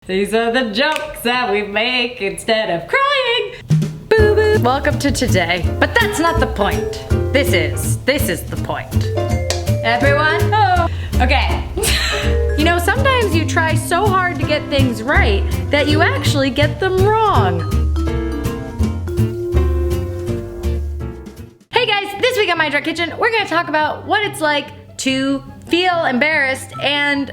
These are the jokes that we make instead of crying. Boo boo. Welcome to today. But that's not the point. This is the point. Everyone, oh. Okay. You know, sometimes you try so hard to get things right that you actually get them wrong. Hey guys, this week on My Drunk Kitchen, we're gonna talk about what it's like to feel embarrassed and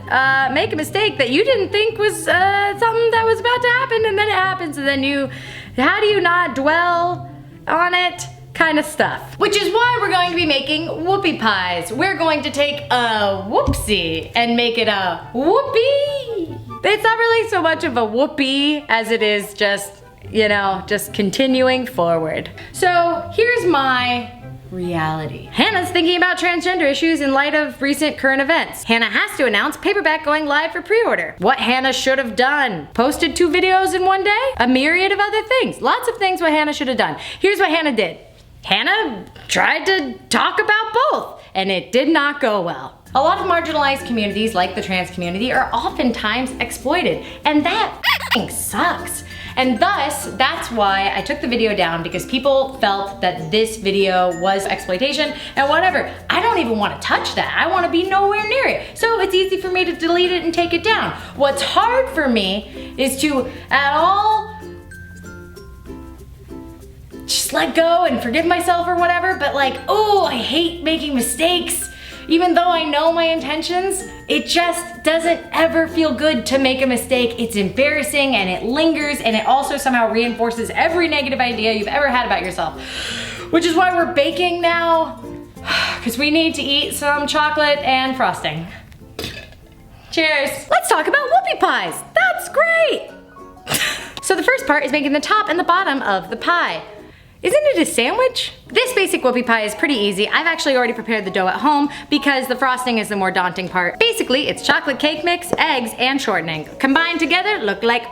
make a mistake that you didn't think was something that was about to happen, and then it happens, and then how do you not dwell on it? Kind of stuff. Which is why we're going to be making whoopie pies. We're going to take a whoopsie and make it a whoopie. It's not really so much of a whoopie as it is just, you know, just continuing forward. So here's my reality. Hannah's thinking about transgender issues in light of recent current events. Hannah has to announce paperback going live for pre-order. What Hannah should have done. Posted 2 videos in one day? A myriad of other things. Lots of things what Hannah should have done. Here's what Hannah did. Hannah tried to talk about both, and it did not go well. A lot of marginalized communities, like the trans community, are oftentimes exploited, and that sucks. And thus, that's why I took the video down, because people felt that this video was exploitation and whatever. I don't even want to touch that. I want to be nowhere near it. So it's easy for me to delete it and take it down. What's hard for me is to at all just let go and forgive myself or whatever, but like, oh, I hate making mistakes. Even though I know my intentions, it just doesn't ever feel good to make a mistake. It's embarrassing and it lingers, and it also somehow reinforces every negative idea you've ever had about yourself. Which is why we're baking now, because we need to eat some chocolate and frosting. Cheers. Let's talk about whoopie pies. That's great. So the first part is making the top and the bottom of the pie. Isn't it a sandwich? This basic whoopie pie is pretty easy. I've actually already prepared the dough at home because the frosting is the more daunting part. Basically, it's chocolate cake mix, eggs, and shortening. Combined together, look like...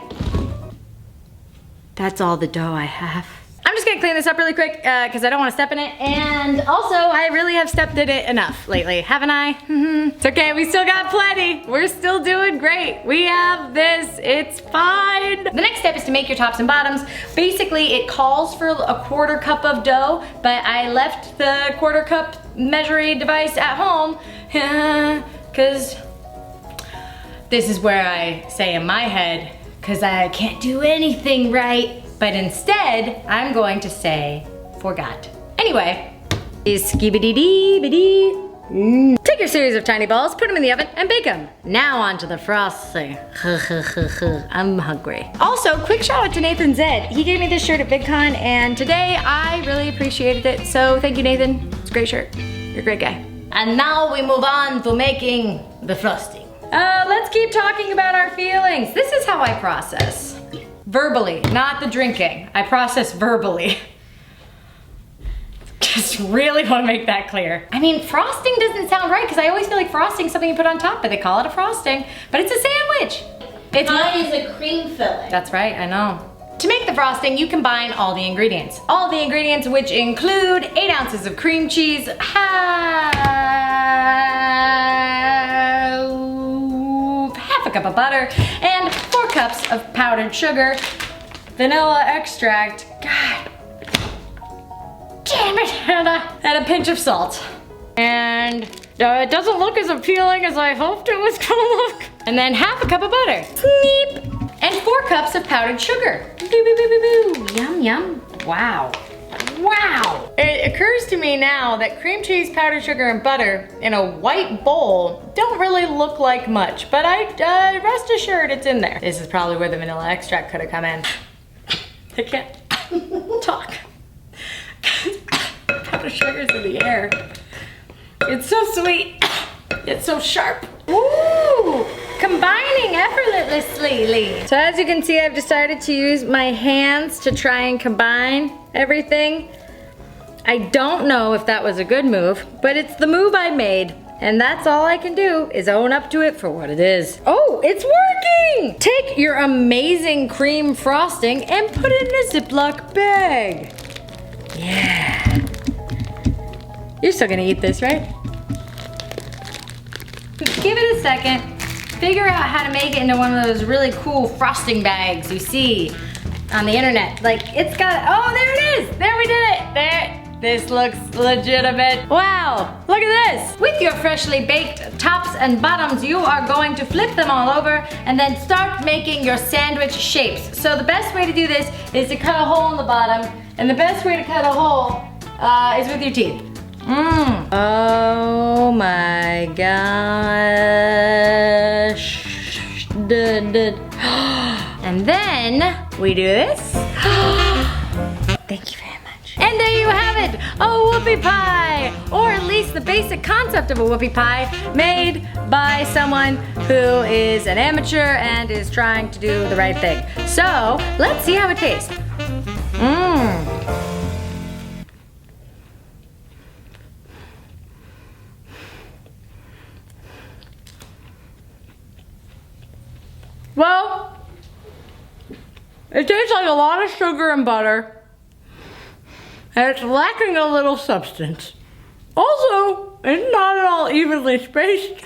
That's all the dough I have. I'm just gonna clean this up really quick because I don't want to step in it. And also, I really have stepped in it enough lately, haven't I? It's okay, we still got plenty. We're still doing great. We have this, it's fine. The next step is to make your tops and bottoms. Basically, it calls for a 1/4 cup of dough, but I left the 1/4 cup measuring device at home because this is where I say in my head, because I can't do anything right. But instead, I'm going to say, forgot. Anyway, skibidi-dee-bidi. Take your series of tiny balls, put them in the oven, and bake them. Now on to the frosting. I'm hungry. Also, quick shout out to Nathan Zed. He gave me this shirt at VidCon, and today I really appreciated it. So thank you, Nathan. It's a great shirt. You're a great guy. And now we move on to making the frosting. Let's keep talking about our feelings. This is how I process. Verbally, not the drinking. I process verbally. Just really want to make that clear. I mean, frosting doesn't sound right because I always feel like frosting is something you put on top, but they call it a frosting. But it's a sandwich. Pie is a cream filling. That's right, I know. To make the frosting, you combine all the ingredients. All the ingredients, which include 8 ounces of cream cheese, half a cup of butter, and 4 cups of powdered sugar, vanilla extract, God damn it, and a pinch of salt. And it doesn't look as appealing as I hoped it was gonna look. And then half a cup of butter, sneep, and 4 cups of powdered sugar. Boo, boo, boo, boo, boo. Yum, yum, wow. Wow! It occurs to me now that cream cheese, powdered sugar, and butter in a white bowl don't really look like much, but I rest assured it's in there. This is probably where the vanilla extract could have come in. I can't talk. Powdered sugar's in the air. It's so sweet. It's so sharp. Ooh! Combining effortlessly. So as you can see, I've decided to use my hands to try and combine everything. I don't know if that was a good move, but it's the move I made. And that's all I can do is own up to it for what it is. Oh, it's working! Take your amazing cream frosting and put it in a Ziploc bag. Yeah. You're still gonna eat this, right? Give it a second. figure out how to make it into one of those really cool frosting bags you see on the internet. Like it's got, oh, there it is. There, we did it. There. This looks legitimate. Wow, look at this. With your freshly baked tops and bottoms, you are going to flip them all over and then start making your sandwich shapes. So the best way to do this is to cut a hole in the bottom, and the best way to cut a hole is with your teeth. Oh my gosh. And then we do this. Thank you very much. And there you have it, a whoopie pie, or at least the basic concept of a whoopie pie made by someone who is an amateur and is trying to do the right thing. So let's see how it tastes. Well, it tastes like a lot of sugar and butter, and it's lacking a little substance. Also, it's not at all evenly spaced.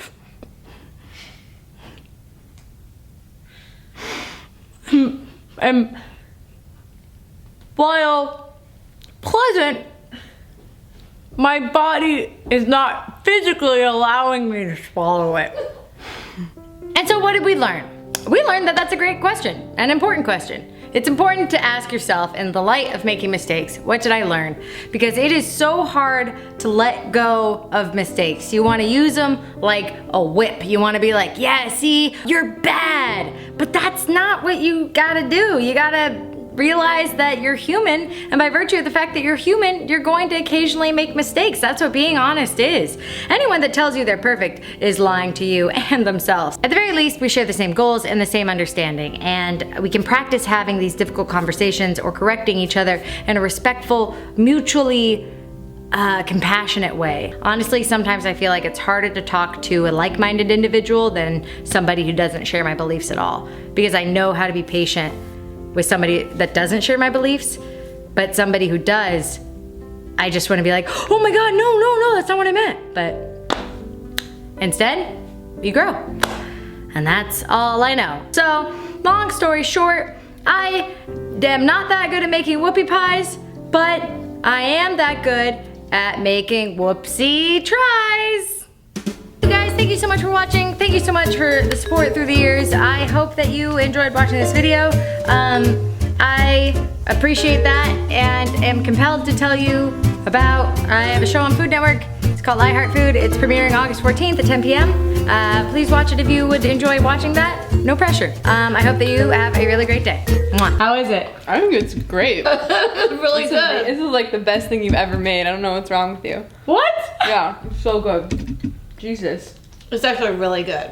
And while pleasant, my body is not physically allowing me to swallow it. And so what did we learn? We learned that that's a great question, an important question. It's important to ask yourself, in the light of making mistakes, what did I learn? Because it is so hard to let go of mistakes. You want to use them like a whip. You want to be like, yeah, see, you're bad. But that's not what you gotta do. You gotta realize that you're human, and by virtue of the fact that you're human, you're going to occasionally make mistakes. That's what being honest is. Anyone that tells you they're perfect is lying to you and themselves. At the very least, we share the same goals and the same understanding, and we can practice having these difficult conversations or correcting each other in a respectful, mutually compassionate way. Honestly, sometimes I feel like it's harder to talk to a like-minded individual than somebody who doesn't share my beliefs at all, because I know how to be patient with somebody that doesn't share my beliefs, but somebody who does, I just want to be like, oh my God, no, that's not what I meant. But instead, you grow. And that's all I know. So, long story short, I am not that good at making whoopie pies, but I am that good at making whoopsie tries. Guys, thank you so much for watching. Thank you so much for the support through the years. I hope that you enjoyed watching this video. I appreciate that and am compelled to tell you about, I have a show on Food Network. It's called I Heart Food. It's premiering August 14th at 10 p.m. Please watch it if you would enjoy watching that. No pressure. I hope that you have a really great day. Mwah. How is it? I think it's great. Really good. This is like the best thing you've ever made. I don't know what's wrong with you. What? Yeah, it's so good. Jesus. It's actually really good.